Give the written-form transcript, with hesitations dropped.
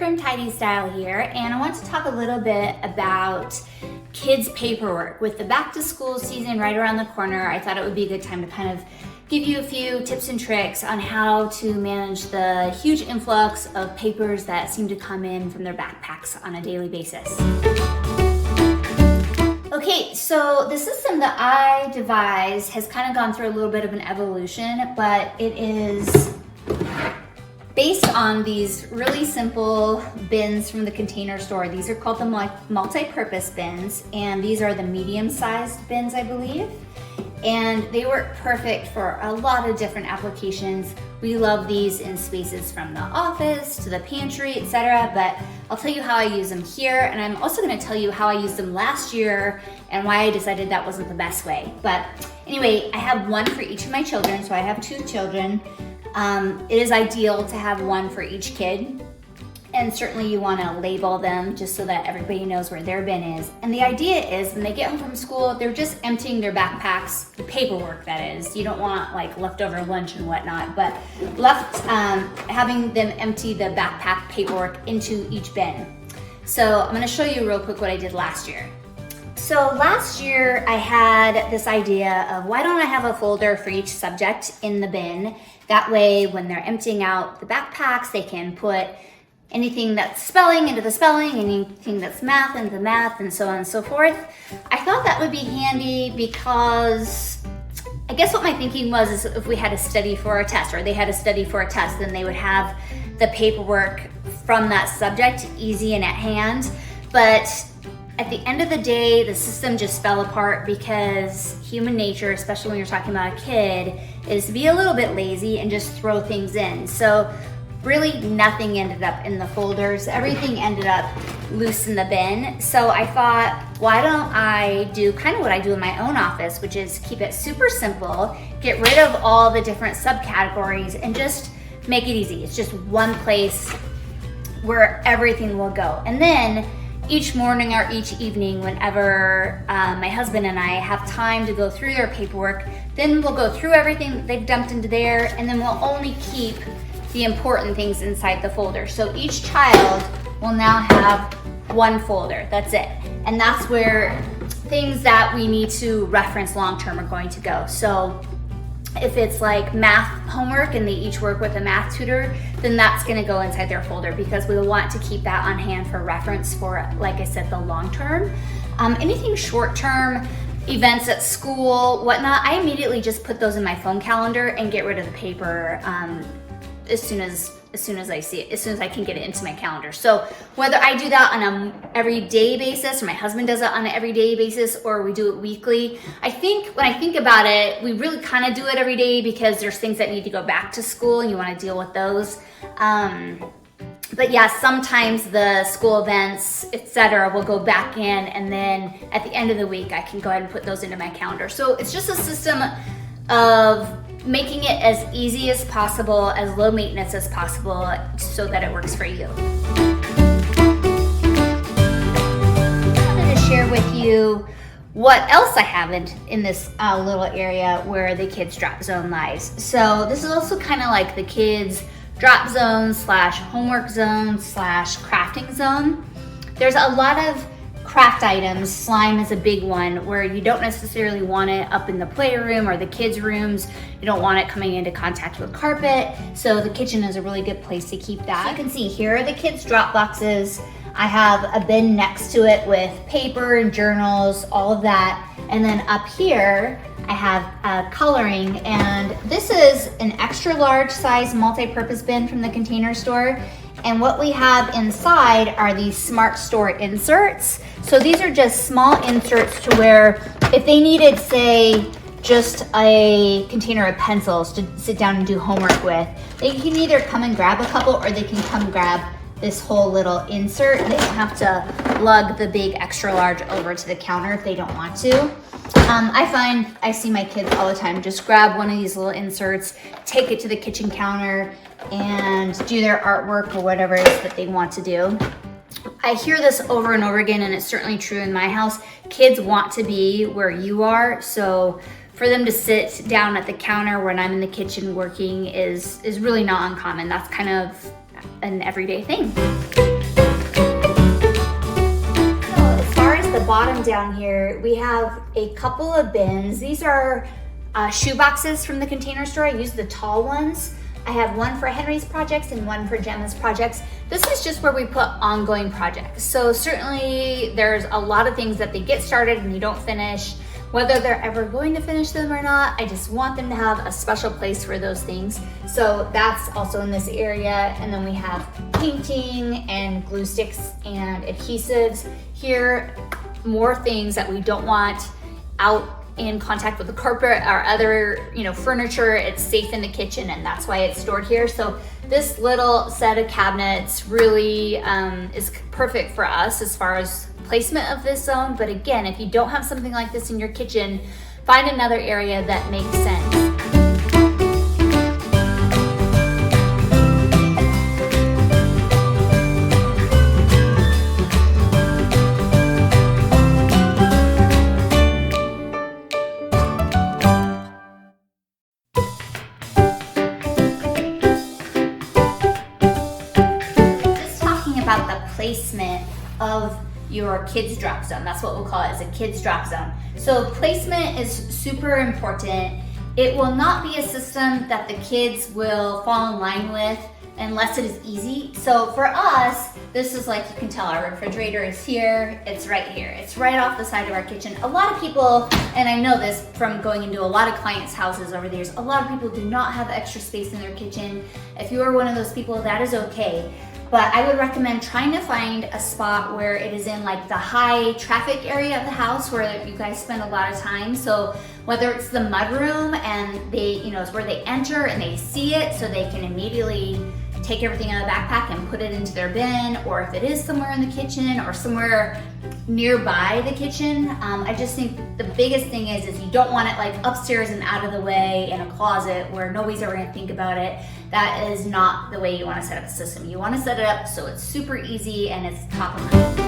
Trim Tidy Style here, and I want to talk a little bit about kids' paperwork. With the back to school season right around the corner, I thought it would be a good time to kind of give you a few tips and tricks on how to manage the huge influx of papers that seem to come in from their backpacks on a daily basis. Okay, so the system that I devised has kind of gone through a little bit of an evolution, but it is based on these really simple bins from the Container Store. These are called the multi-purpose bins, and these are the medium-sized bins, I believe. And they work perfect for a lot of different applications. We love these in spaces from the office to the pantry, etc. But I'll tell you how I use them here, and I'm also going to tell you how I used them last year and why I decided that wasn't the best way. But anyway, I have one for each of my children, so I have 2 children. It is ideal to have one for each kid, and certainly you want to label them just so that everybody knows where their bin is. And the idea is when they get home from school, they're just emptying their backpacks, the paperwork that is. You don't want like leftover lunch and whatnot, but having them empty the backpack paperwork into each bin. So I'm going to show you real quick what I did last year. So last year I had this idea of why don't I have a folder for each subject in the bin. That way when they're emptying out the backpacks, they can put anything that's spelling into the spelling, anything that's math into the math, and so on and so forth. I thought that would be handy because I guess what my thinking was is if we had to study for a test or they had to study for a test, then they would have the paperwork from that subject easy and at hand. But at the end of the day, the system just fell apart because human nature, especially when you're talking about a kid, is to be a little bit lazy and just throw things in. So really nothing ended up in the folders. Everything ended up loose in the bin. So I thought, why don't I do kind of what I do in my own office, which is keep it super simple, get rid of all the different subcategories and just make it easy. It's just one place where everything will go. And then each morning or each evening, whenever my husband and I have time to go through their paperwork, then we'll go through everything that they've dumped into there, and then we'll only keep the important things inside the folder. So each child will now have one folder, that's it. And that's where things that we need to reference long-term are going to go. So if it's like math homework and they each work with a math tutor, then that's gonna go inside their folder because we want to keep that on hand for reference for, like I said, the long term. Anything short term, events at school, whatnot, I immediately just put those in my phone calendar and get rid of the paper as soon as I see it, as soon as I can get it into my calendar. So whether I do that on an everyday basis, or my husband does it on an everyday basis, or we do it weekly, I think when I think about it, we really kind of do it every day because there's things that need to go back to school and you want to deal with those. But yeah, sometimes the school events, etc., will go back in, and then at the end of the week, I can go ahead and put those into my calendar. So it's just a system of making it as easy as possible, as low maintenance as possible, so that it works for you. I wanted to share with you what else I have in this little area where the kids drop zone lies. So this is also kind of like the kids drop zone / homework zone / crafting zone. There's a lot of craft items. Slime is a big one where you don't necessarily want it up in the playroom or the kids' rooms. You don't want it coming into contact with carpet. So the kitchen is a really good place to keep that. So you can see here are the kids' drop boxes. I have a bin next to it with paper and journals, all of that. And then up here, I have coloring, and this is an extra large size multi-purpose bin from the Container Store. And what we have inside are these Smart Store inserts. So these are just small inserts to where if they needed, say, just a container of pencils to sit down and do homework with, they can either come and grab a couple or they can come grab this whole little insert. They don't have to lug the big extra large over to the counter if they don't want to. I find I see my kids all the time just grab one of these little inserts, take it to the kitchen counter, and do their artwork or whatever it is that they want to do. I hear this over and over again, and it's certainly true in my house. Kids want to be where you are, so for them to sit down at the counter when I'm in the kitchen working is really not uncommon. That's kind of an everyday thing. the bottom down here, we have a couple of bins. These are shoe boxes from the Container Store. I use the tall ones. I have one for Henry's projects and one for Gemma's projects. This is just where we put ongoing projects. So certainly there's a lot of things that they get started and they don't finish. Whether they're ever going to finish them or not, I just want them to have a special place for those things. So that's also in this area. And then we have painting and glue sticks and adhesives. Here, more things that we don't want out in contact with the carpet or other, furniture. It's safe in the kitchen, and that's why it's stored here. So this little set of cabinets really is perfect for us as far as placement of this zone. But again, if you don't have something like this in your kitchen, find another area that makes sense. About the placement of your kids drop zone. That's what we'll call it, is a kids drop zone. So placement is super important. It will not be a system that the kids will fall in line with unless it is easy. So for us, this is like, you can tell our refrigerator is here, it's right here. It's right off the side of our kitchen. A lot of people, and I know this from going into a lot of clients' houses over the years, a lot of people do not have extra space in their kitchen. If you are one of those people, that is okay. But I would recommend trying to find a spot where it is in like the high traffic area of the house where you guys spend a lot of time. So whether it's the mudroom and it's where they enter and they see it so they can immediately take everything out of the backpack and put it into their bin, or if it is somewhere in the kitchen or somewhere nearby the kitchen. I just think the biggest thing is you don't want it like upstairs and out of the way in a closet where nobody's ever gonna think about it. That is not the way you wanna set up a system. You wanna set it up so it's super easy and it's top of mind.